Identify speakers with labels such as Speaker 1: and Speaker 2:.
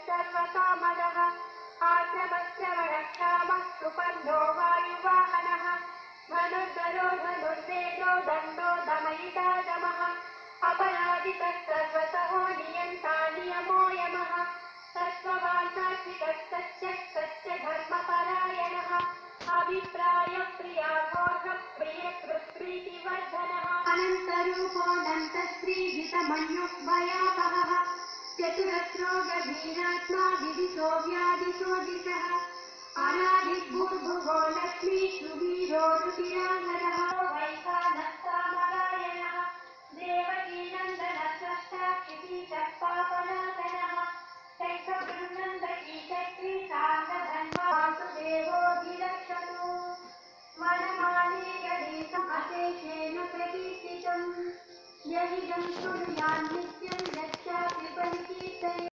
Speaker 1: सर्वकामदः आश्रमश्रवणक्षामः सुपर्णो वायुवाहनः धनुर्धरो धनुर्वेदो दण्डो दमयिता दमः अपराजितः सर्वतः नियन्ता नियमो यमः सत्त्ववान् सात्विकः सत्य धर्मपरायणः अभिप्रायप्रियाघोषः प्रियकृत्प्रीतिवर्धनः अनन्तरूपोऽनन्तस्त्रीजितमन्युः भयापहः चतुरस्रो गभीरात्मा विदितो व्याधिशो दिशः अनादिर्भूर्भुवो लक्ष्मी सुवीरो रुचिराङ्गदः वैखानस्तामरायणः देवकीनन्दनः सष्टाक्षितीशः पापनाशनः शैखबृन्दकी चक्री साङ्गधन्वा वासुदेवोऽधिरक्षतु वनमाली गणेशम् अशेषेण प्रकीर्तितम् यदिदं शृणुयान् नित्यम्